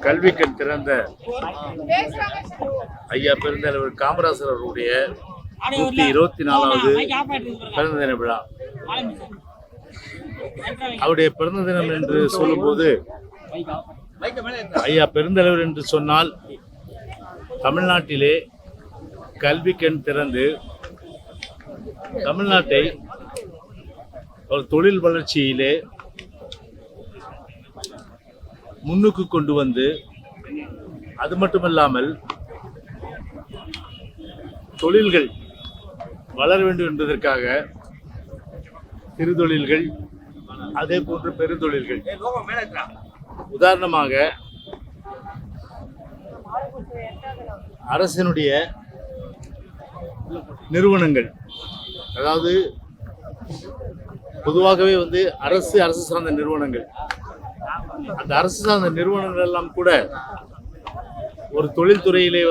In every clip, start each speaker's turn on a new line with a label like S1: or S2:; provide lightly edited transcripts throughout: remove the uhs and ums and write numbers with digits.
S1: கல்வி கண் திறந்த ஐயா பெருந்தலைவர் காமராசர் அவருடைய 124வது பிறந்த தின விழா. அவருடைய பிறந்த தினம் என்று சொல்லும்போது, ஐயா பெருந்தலைவர் என்று சொன்னால் தமிழ்நாட்டிலே கல்வி கண் திறந்து தமிழ்நாட்டை ஒரு தொழில் வளர்ச்சியிலே முன்னுக்கு கொண்டு வந்து, அது மட்டுமல்லாமல் தொழில்கள் வளர வேண்டும் என்பதற்காக சிறு தொழில்கள், அதே போன்று பெருந்தொழில்கள், உதாரணமாக அரசினுடைய நிறுவனங்கள், அதாவது பொதுவாகவே அரசு சார்ந்த நிறுவனங்கள், அந்த அரசு சார்ந்த நிறுவனங்கள் எல்லாம் கூட ஒரு தொழில்துறையிலே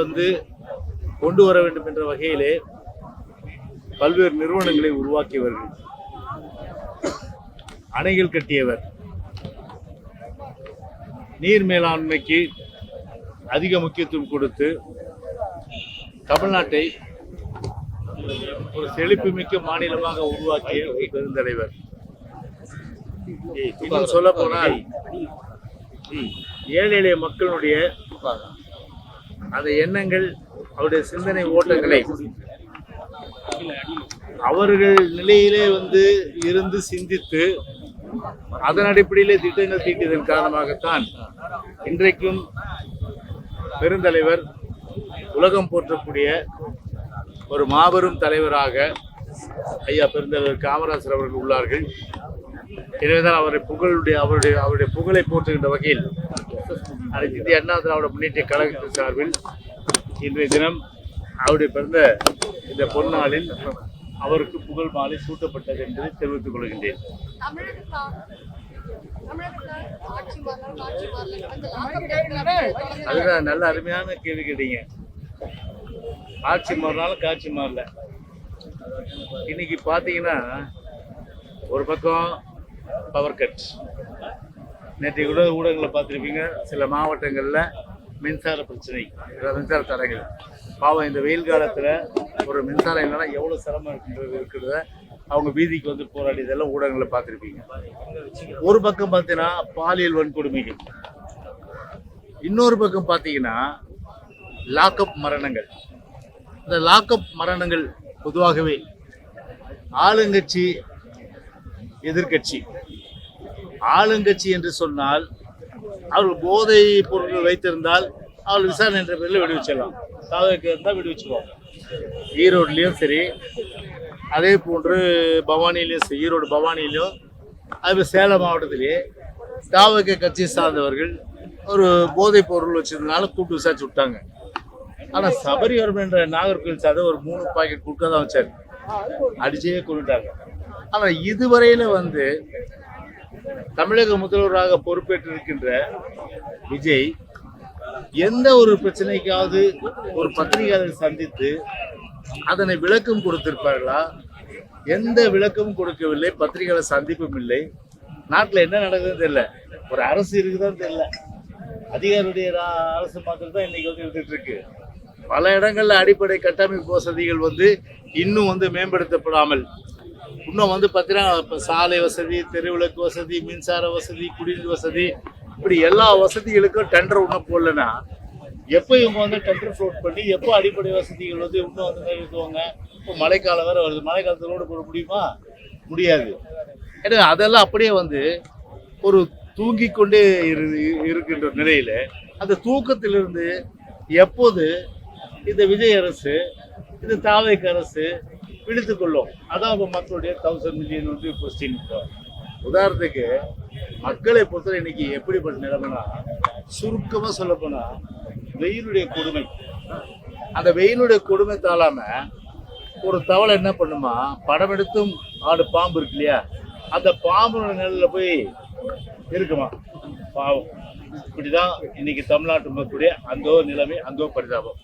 S1: கொண்டு வர வேண்டும் என்ற வகையிலே பல்வேறு நிறுவனங்களை உருவாக்கியவர்கள், அணைகள் கட்டியவர், நீர் மேலாண்மைக்கு அதிக முக்கியத்துவம் கொடுத்து தமிழ்நாட்டை ஒரு செழிப்புமிக்க மாநிலமாக உருவாக்கிய ஒரு பெருந்தலைவர். இன்னும் சொல்ல போனால் ஏழை எளிய மக்களுடைய அந்த எண்ணங்கள், அவருடைய சிந்தனை ஓட்டங்களை அவர்கள் நிலையிலே இருந்து சிந்தித்து அதன் அடிப்படையிலே திட்டங்கள் தீட்டியதன் காரணமாகத்தான் இன்றைக்கும் பெருந்தலைவர் உலகம் போற்றக்கூடிய ஒரு மாபெரும் தலைவராக ஐயா பெருந்தலைவர் காமராசர் அவர்கள் உள்ளார்கள். எனவேதான் அவருடைய புகழை போற்றுகின்ற வகையில் அனைத்து இந்திய அண்ணா திராவிட முன்னேற்ற கழகத்தின் சார்பில் இன்றைய தினம் அவருடைய பிறந்த இந்த பொன்னாளில் அவருக்கு புகழ் மாலை சூட்டப்பட்டது என்பதை தெரிவித்துக் கொள்கின்றேன். அதுதான் நல்ல அருமையான கேள்வி கேட்டீங்க. ஆட்சி மாறினாலும் காட்சி மாறல. இன்னைக்கு பாத்தீங்கன்னா ஒரு பக்கம் பவர் கட், நேற்றைய கூட ஊடகங்களை பார்த்துருப்பீங்க, சில மாவட்டங்கள்ல மின்சார பிரச்சனை, மின்சார தடைகள். பாவம் இந்த வெயில் காலத்துல ஒரு மின்சாரம் இல்லைன்னா எவ்வளவு சிரமம் இருக்கிறத அவங்க வீதிக்கு போராடியதெல்லாம் ஊடகங்களை பார்த்துருப்பீங்க. ஒரு பக்கம் பார்த்தீங்கன்னா பாலியல் வன்கொடுமைகள், இன்னொரு பக்கம் பார்த்தீங்கன்னா லாக்அப் மரணங்கள். இந்த லாக்அப் மரணங்கள் பொதுவாகவே ஆளுங்கட்சி எதிர்கட்சி, ஆளுங்கட்சி என்று சொன்னால் அவர்கள் போதை பொருட்கள் வைத்திருந்தால் அவர்கள் விசாரணை என்ற பேரில் விடுவிச்சிடலாம், சாதகம் இருந்தால் விடுவிச்சுருவாங்க. ஈரோட்லேயும் சரி, அதே போன்று பவானிலையும் சரி, ஈரோடு பவானிலையும், அது சேலம் மாவட்டத்திலேயே தாவக கட்சி சார்ந்தவர்கள் ஒரு போதைப் பொருள் வச்சிருந்தனால கூப்பிட்டு விசாரிச்சு விட்டாங்க. ஆனால் சபரிவரம் என்ற நாகர்கோவில் சார்ந்த ஒரு 3 பாக்கெட் குட்கா தான் வச்சார், அடிச்சே கொண்டுட்டாங்க. ஆனால் இதுவரையில தமிழக முதல்வராக பொறுப்பேற்றிருக்கின்ற விஜய் எந்த ஒரு பிரச்சனைக்காவது ஒரு பத்திரிகையாளர் சந்தித்து அதனை விளக்கம் கொடுத்திருப்பார்களா? எந்த விளக்கமும் கொடுக்கவில்லை, பத்திரிகையாளர் சந்திப்பும் இல்லை. நாட்டில் என்ன நடக்குதுன்னு தெரியல, ஒரு அரசு இருக்குதான் தெரியல, அதிகாரியுடைய அரசு மாத்திரம் தான் இன்னைக்கு இருந்துட்டு இருக்கு. பல இடங்கள்ல அடிப்படை கட்டமைப்பு வசதிகள் இன்னும் மேம்படுத்தப்படாமல், இன்னும் பார்த்தீங்கன்னா சாலை வசதி, தெருவிளக்கு வசதி, மின்சார வசதி, குடிநீர் வசதி, இப்படி எல்லா வசதிகளுக்கும் டெண்டர் இன்னும் போடலன்னா எப்போ இவங்க டெண்டர் ஃப்ளோட் பண்ணி எப்போ அடிப்படை வசதிகள் இன்னும் நிறைவேற்றுவாங்க? இப்போ மழைக்காலம் வேற வருது, மழைக்காலத்தில் ரோடு போட முடியுமா? முடியாது. ஏன்னா அதெல்லாம் அப்படியே ஒரு தூங்கி கொண்டே இருக்கின்ற நிலையில அந்த தூக்கத்திலிருந்து எப்போது இந்த விஜய் அரசு, இந்த தாவேக அரசு விடுத்து கொள்ளும்? அதான் இப்போ மக்களுடைய 1000 மில்லியன் கொஸ்டின். உதாரணத்துக்கு மக்களை பொறுத்தவரை இன்னைக்கு எப்படிப்பட்ட நிலைமைனா, சுருக்கமா சொல்ல போனா வெயிலுடைய கொடுமை, அந்த வெயிலுடைய கொடுமை தாழாம ஒரு தவளை என்ன பண்ணுமா, படம் எடுத்தும் ஆடு பாம்பு இருக்கு இல்லையா, அந்த பாம்போட நிலையில போய் இருக்குமா பாவம். இப்படிதான் இன்னைக்கு தமிழ்நாட்டு மக்களுடைய அந்த நிலைமை, அந்த பரிதாபம்.